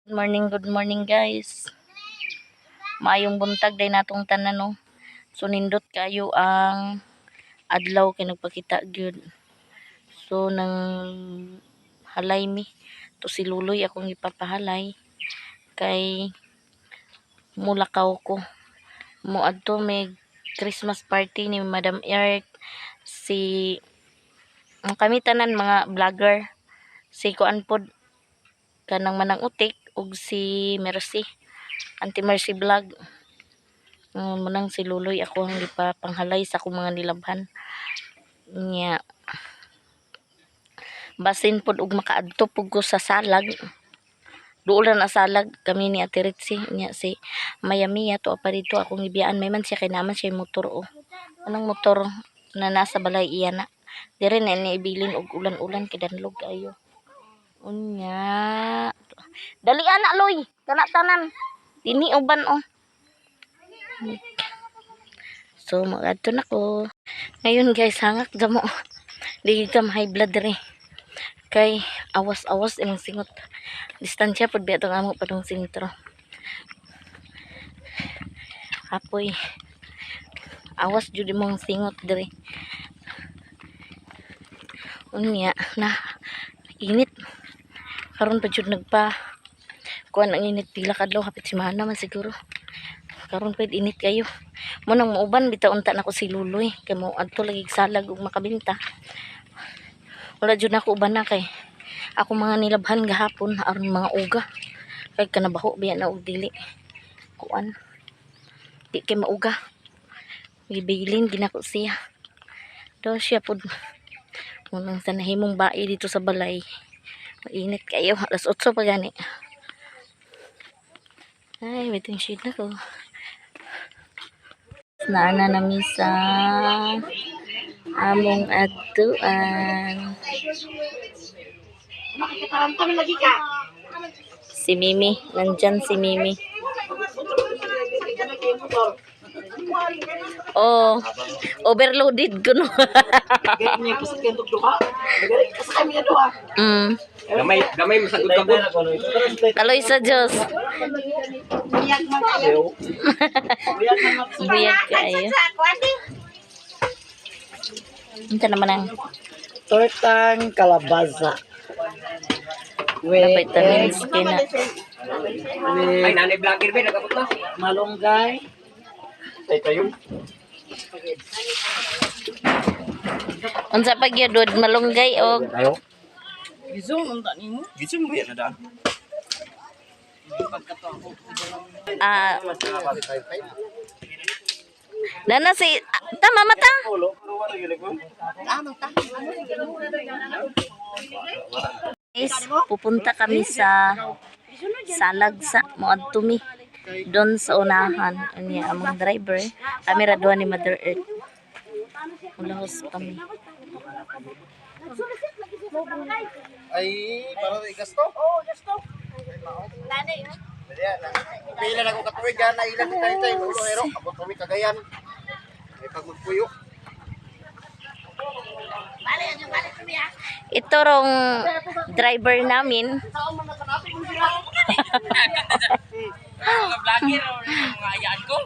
Good morning guys. Maayong buntag day natong tanan no. So nindot kayo ang adlaw kay nagpakita gyud. So nang halay mi to si Luloy akong ipapahalay kay mulakaw ko. Moadto may Christmas party ni Madam Earth, si ang kami tanan mga vlogger, si Kuan pod kanang Manang Utik ug si Mercy, Auntie Mercy vlog. Manang si Luloy ako ang ipapanghalay sa akong mga nilabhan niya. Basin pod og makaadto pug ko sa salag. Duol na salag kami ni Ate Ritzy niya si Mayamiya to pa dito akong ibiyaan may man siya kay naman siya motor o. Anong motor na nasa balay iya na. Dire na ni ibilin og ulan-ulan kay danlog ayo. Unya. Dali ana Loy, kana tanan. Dini uban oh. So magadto na ko. Ngayon guys hangak gamo. Di ka high blood dire. Kay awas-awas imong singot. Distansya pod biya tong amo padung sentro. Apoy. Awas jud imong singot dire. Unya na init. Karon pa jud nagpa kuan ang init pila kadlaw hapit semana man siguro. Karon pa init kayo. Mo nang mauban bitaw unta nako si Luloy kay mo adto lagi salag ug makabinta. Wala jud nako uban na kay ako mga nilabhan gahapon aron mga uga. Kay kanabaho biya na og dili. Kuan. Di kay mauga. Gibilin ginako siya. Do siya pod unang sa nahimong bae dito sa balay. Mainit kayo. Alas 8 pa gani. Ay, waiting sheet na ko. Naana na misa among atuan. Si Mimi, nandyan si Mimi. Oh, overloaded ko no. Gamay masagod ka po. Kaloy sa Diyos. Buyag kayo. Ito naman ang Tortang kalabaza. na vitamins kina. Ay, nanay vlogger ba? Nagabot na. Malunggay. Ay, tayo. Unsa pa gyud malunggay og Tayo. Gizong unta nimo. Gising mo yan na daan. dana si tama mata. Guys, pupunta kami sa Salagsa moadto mi doon sa unahan niya among driver kami raduan ni Mother Earth ulahos kami. Ay, para gasto? Oo, gasto. Nanay. Pila na ko katuig yan, nailan ni tayo tayo. Ulo, hero, abot kami kagayan. May pag magpuyo. Ito rong driver namin. Vlogger o mga ayaan ko?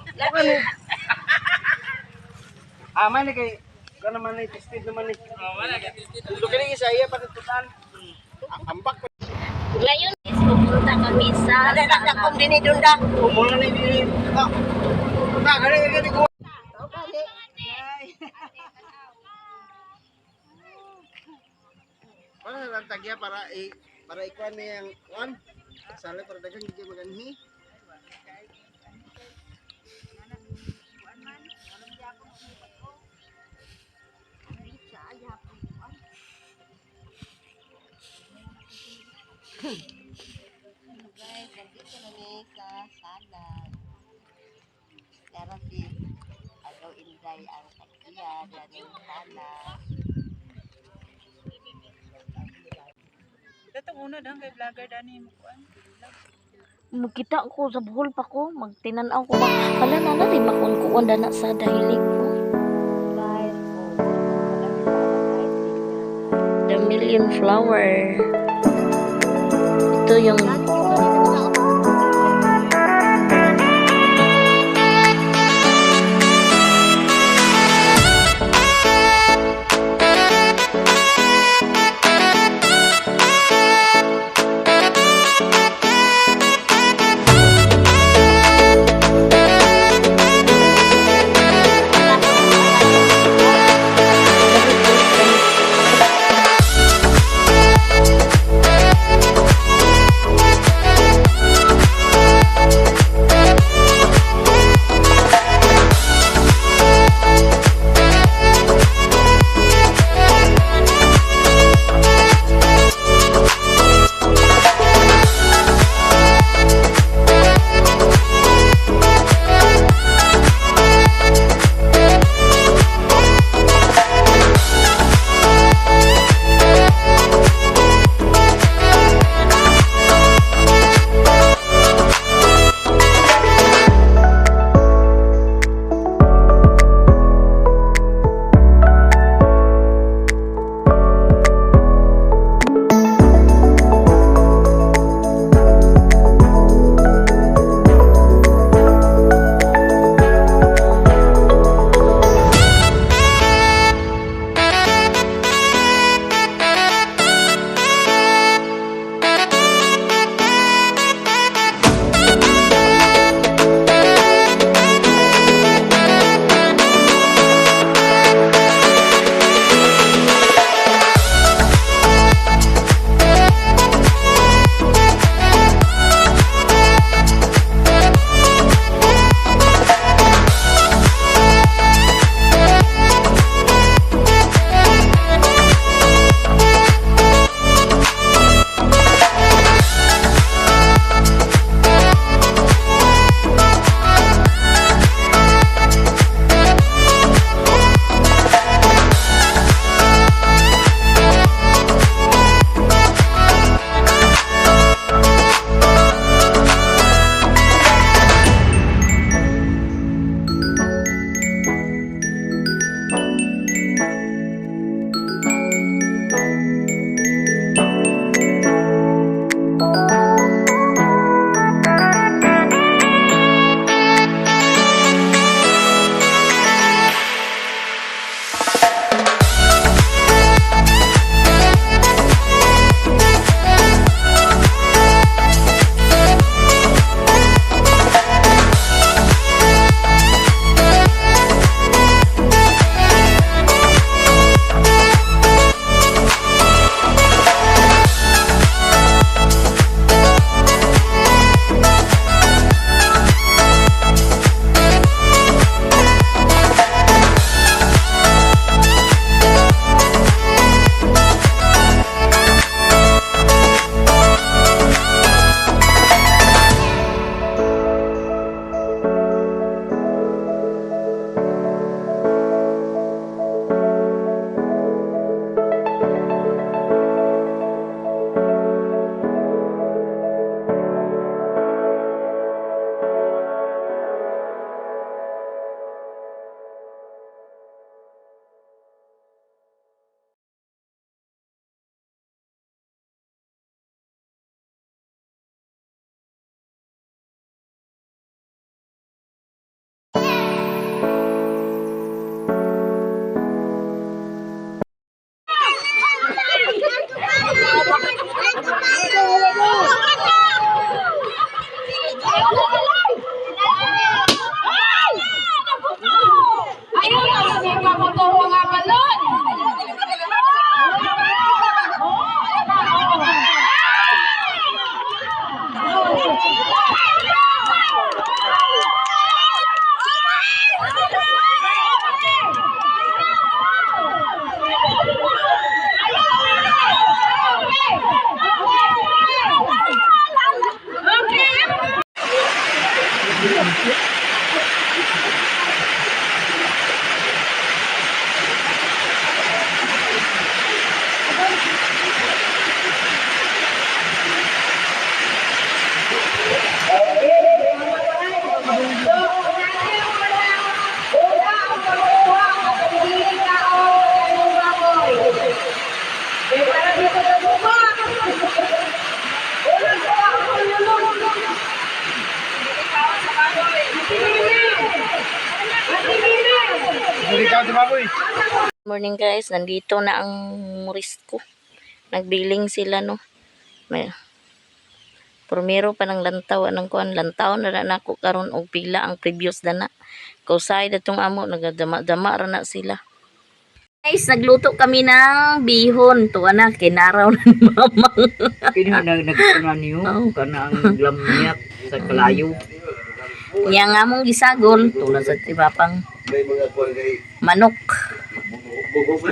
May na kay ka naman na tested naman ni. Wala ka tested. Dulo kini isa iya patututan. Ambak. Ngayon is pupunta kami sa Kung dinidunda. Mula na ini. Gani ko. Para lang tagya para ikuan ni ang kuan. Sala para dagang hindi maganhi. Guys, nandito kami sa salad. Therapy. Agaw inday ang takiya. Dyan yung salad. Ito una dang kay vlogger dani mo kuan. magkita ko sa buhol pa ko magtinan-aw ko hala na di makunkuan dana sa dahilig ko. The Million Flower. Ito yung Hindi ka si Baboy. Morning guys, nandito na ang Morisco. Nagbiling sila no. May primero pa ng lantaw anang kuan lantaw na nako karon og pila ang previous dana. Kausay datong amo nagadama-dama ra na sila. Guys, nagluto kami ng bihon. Tuwa na, kinaraw ng mama. Kini nagkunan niyo kana ang lamyak sa kalayo. Nya nga mong gisagol. Tulad sa tibapang May mga kuwan kay manok. bugo.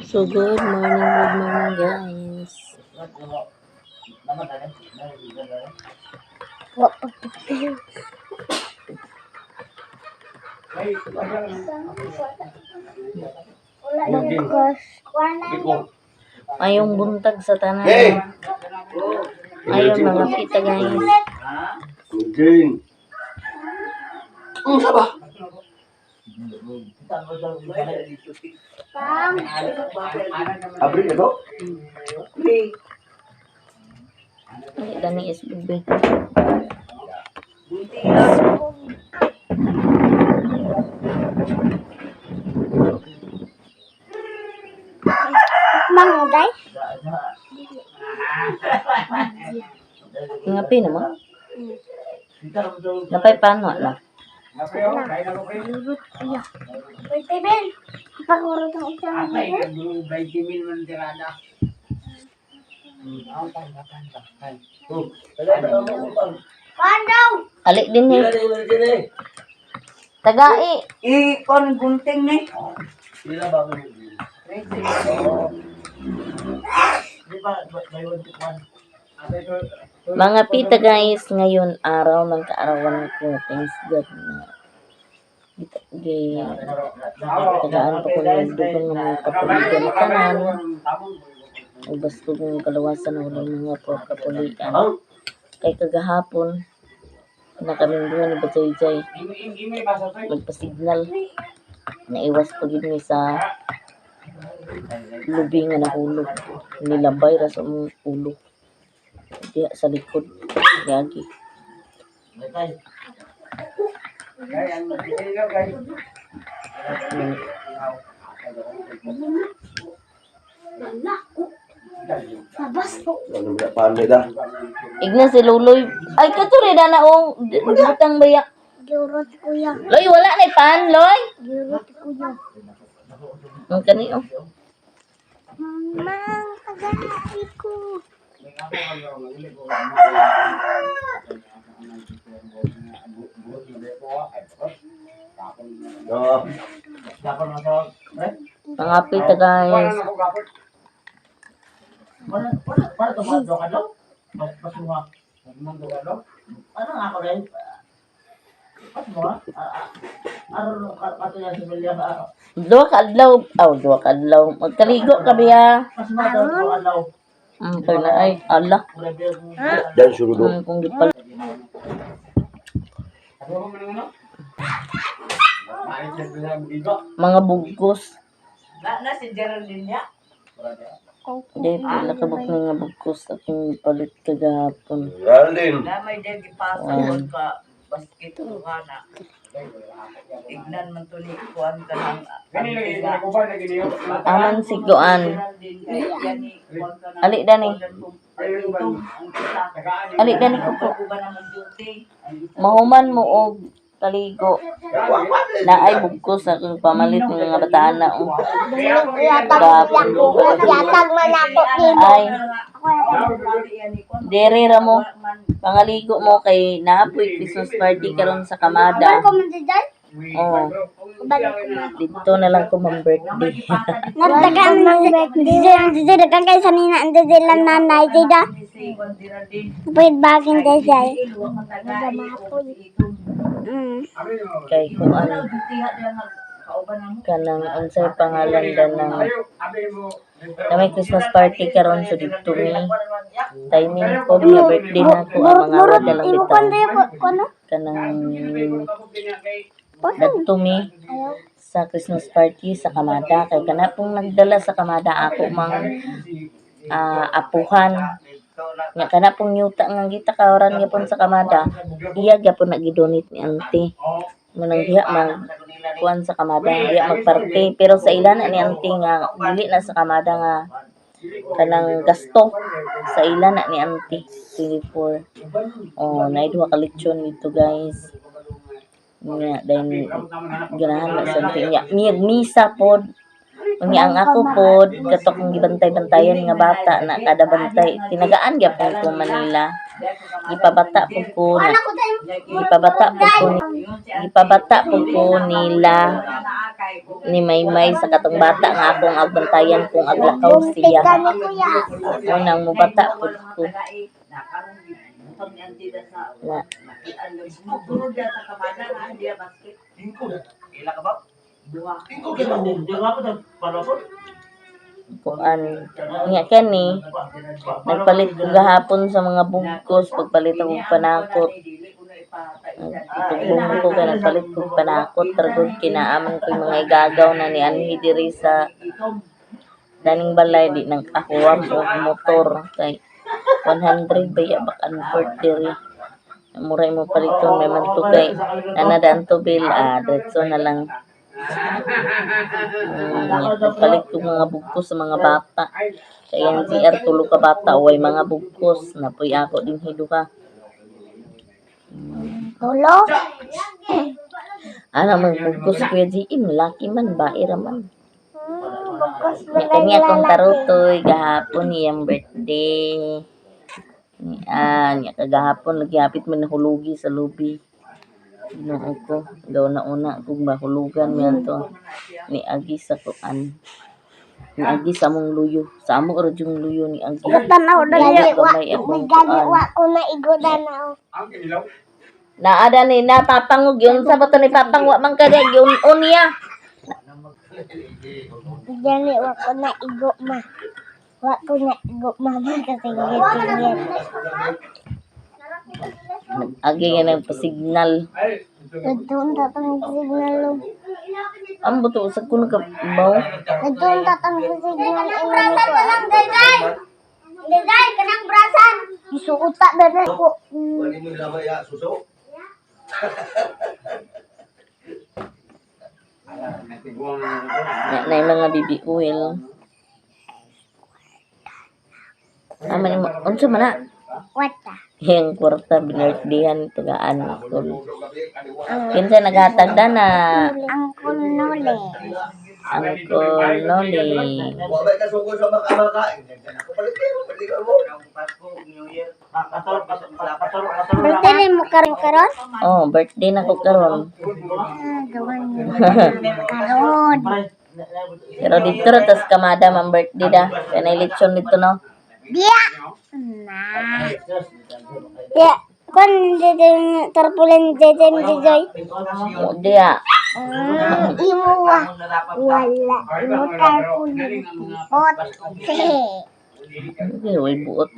So good morning guys. Ayong buntag sa tanan. Hey! Ayong mga kita guys. Jing. Saba. Abri ka to? Ay, dani SBB. Manguday? Ngapi naman. Napay paano na? Pwede Ben. Pagurot ang isang Ay, 20,000 man tirada. Ali din ni. Tagai. Ikon gunting ni. Mga pita guys, ngayon araw ng kaarawan ko. Thanks God na. Tagaan pa ko yung dugang ng mga kapuligan kanan. Ubas ko yung kalawasan ng mga kapuligan. Kay kagahapon, na kaming duha ni Batay-Jay. Magpasignal. Naiwas pa gid mi sa lubi nga nahulog. Nilabay ra sa mong ulo. Diya sa likod. Gagi. Pandai dah. Igna si Luloy. Ay, katuri na na o. Butang bayak. Gurot kuya. Loy, wala na pan, Loy. Gurot kuya. Ang kani o. Mang, taga-ay ko. Mga pita guys. Dua ka adlaw. Dua ka adlaw. Magkaligo ka biya. Kaya ay, ala. Dan suruh dulu. Kung di pala. Mga bugkos. Na si Geraldine niya. Hindi, pila ka buk nga bugkos akong palit kagahapon. Geraldine. Na may dyan ipasa ka basket ko na. Ignan man to ni kuan ka ng Aman si Goan. Ali dani. Ali dani ko po. Mahuman mo og kaligo. Na ay bugkos akong pamalit ng mga bataan na. Yatag man ako din. Ay, dere ra mo. Pangaligo mo kay naapoy Christmas party karon sa Kamada. Oh, dito na lang ko birthday. Nagtagan ng birthday. Nagtagan kay sanina ang dadilan nanay. Dida. Pwede baging desay. Kay kung ano kanang unsay pangalan dan ng na may Christmas party karon so dito mi timing ko nga birthday na ko ang mga wala lang bitaw kanang dito mi sa Christmas party sa Kamada kay kana pong nagdala sa Kamada ako mang apuhan nga kana pong yuta nga kita kaoran gyapon sa Kamada iya gyapon nagidonate ni auntie manang diha mag kuan sa Kamada diha magparte pero sa ilan ni auntie nga dili na sa Kamada nga kanang gasto sa ilan ni auntie 24 nay duha ka lechon dito guys nga then ganahan na sa niya miyag misa pod ang ako pod katok kong gibantay-bantayan nga bata na kada bantay tinagaan gyapon ko Manila ipabata po ko nila ni Maymay sa katong bata nga akong agbantayan kung aglakaw siya unang mubata po ko na kuan nga kani nagpalit ko gahapon sa mga bugkos pagpalit ako panakot itubong ko kay nagpalit ko panakot targod kinaaman ko yung mga igagaw na ni Anhi diri sa daning balay di nang kahuwam o motor kay 100 baya bakan for diri muray mo paliton may man to kay anadaan to bill detso na lang nagpalit ko mga bugkos sa mga bata kaya ang GR tulo ka bata way mga bugkos napoy ako din hiduha Tulo? ana magbugkos kuya GM laki man bae ra man bukos Kanya akong tarutoy gahapon iyang birthday. Niya kagahapon naghihapit man nahulugi sa lubi. Ginoo ko, daw na una kung mahulugan man to. Ni agi sa kuan. Ni agi sa among luyo. Sa amo ra yung luyo ni agi. Tanaw na Gali akong kuan. ko na igodan na. Naada ni napapangog yun sa bato ni papangwa man kada yun unya. Gani wa ko na igo ma. Wa ko na igo mama kasi gigit. Agi nga ng pasignal. Nagtuon tatang signal lo. Ang buto sa kuno ka baw. Nagtuon tatang signal ina ko. Day kanang brasan. Isuuta na ko. Wali mo lamay ya suso. Na yung mga baby oil. Aman mo, unsa man na? Wata. Yung kwarta binirthdayan tagaan ko. Kinsa naghatag na na Ang kunole. Uncle Noli. Wabay ka sugo sa maka-maka. Ako palitin mo, palitin mo. Birthday mo karon? Oh, birthday na ko karon. Gawan mo karon. Pero dito ra tas kamada man birthday da. Kaya lechon dito no. Dia. Na. Ya, kon dede tarpulen dede joy. Mo dia. Imo wa. Wala. Imo tarpulen. Hot. Okay, way buot.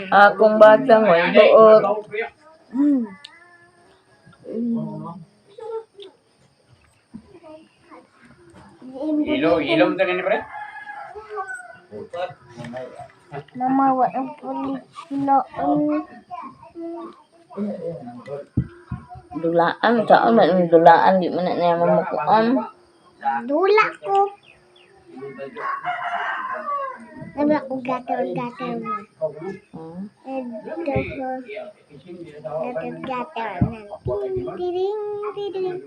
Akong batang way buot. Ilom tadi ni pre? Mama wa ang pulis no. Dulaan taon man dulaan di man na mamukuan. Dula ko. Nabi ako gatel-gatel na. Gatel-gatel na. Tiring, tiring.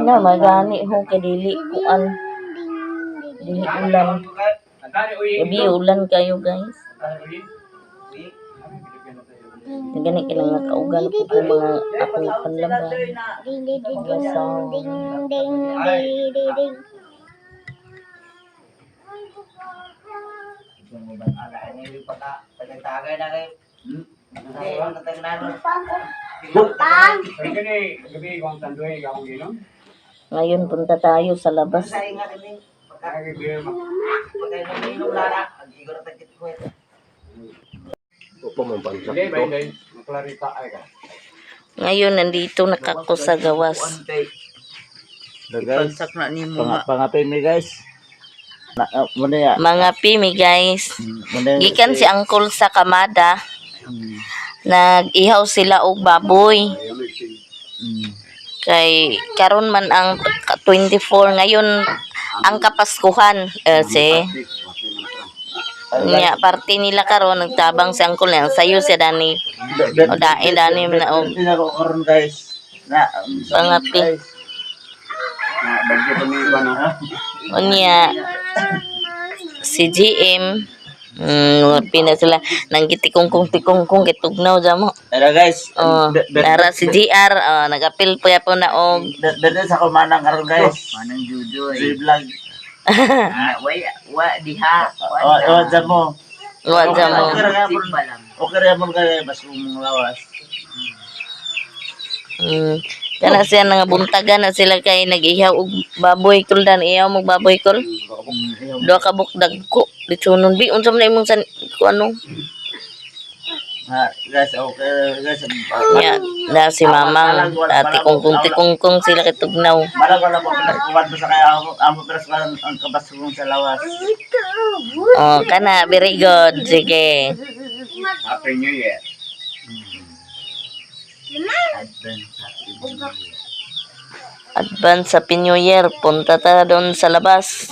Na magani ho kadili kuan. Dili ulan. Gabi ulan kayo guys. Gani ka lang nakaugan ko po mga akong panlaban. Ding, ding, ding, ding, ding, ding, ding, ding, ding. Pang! Ngayon punta tayo sa labas. Ngayon nandito nakako sa gawas. Guys, pangapay mi guys. Muna ya. Mga pimi guys. Gikan si Uncle sa kamada. Nag-ihaw sila og baboy. Kay karon man ang 24 ngayon ang kapaskuhan. Nya party nila karon nagtabang si Uncle yan. Sayo si Dani. O dani na og Hindi na ko karon guys. Na pangapi. Bagyo kami ba na? Unya si GM pina sila nang gitikong-tikong kitugnaw jamo. Pero guys, Oh, nara si GR nagapil po po na og dito sa kumanang karon guys. Manang Jujoy. Si vlog. Wa diha. O jamo. wa jamo. Okay ra mo kay bas mong lawas. Kana siya nga buntagan na sila kay nag-ihaw og baboy kuldan ihaw mo baboy kul. Duha ka bukdag ko litsunon bi unsa man imong san ko ano. Guys, okay guys. Ya, na si mamang ati kung sila kitugnaw. Balag wala po kuwan sa kaya amo peras ang kabas mong sa lawas. Oh, kana very good. Sige. Happy New Year. Advance Happy New Year. Punta ta doon sa labas.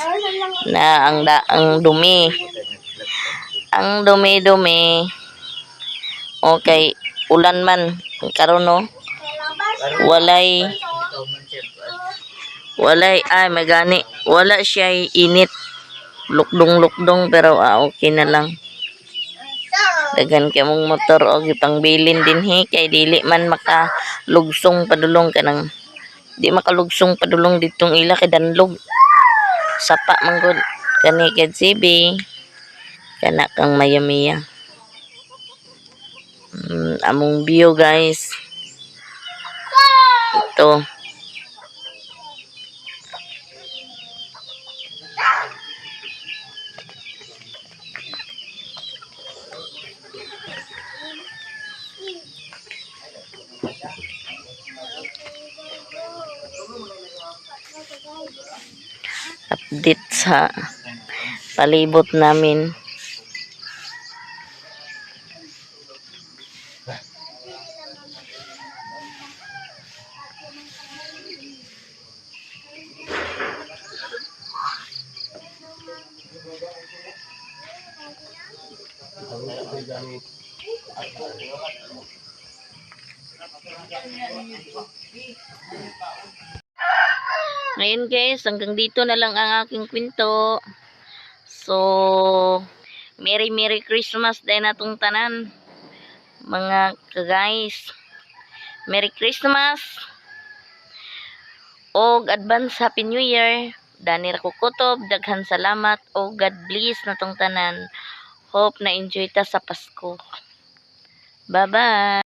Na ang dumi. Ang dumi-dumi. Okay, ulan man karon no. Walay Wala, ay, magani. Wala siya init. Lukdong-lukdong, pero okay na lang. Dagan kay mong motor o gipangbilin din kay dili man makalugsong padulong kanang di makalugsong padulong ditong ila kay danlog. Sapa man gud kani kay CB. Kana kang mayamiya. Among view guys. Ito. Update sa palibot namin. Ngayon guys, hanggang dito na lang ang aking kwento. So, Merry Christmas din natong tanan. Mga ka-guys. Merry Christmas. Og advance Happy New Year. Dani ra ko kutob, daghan salamat o God bless natong tanan. Hope na enjoy ta sa Pasko. Bye-bye.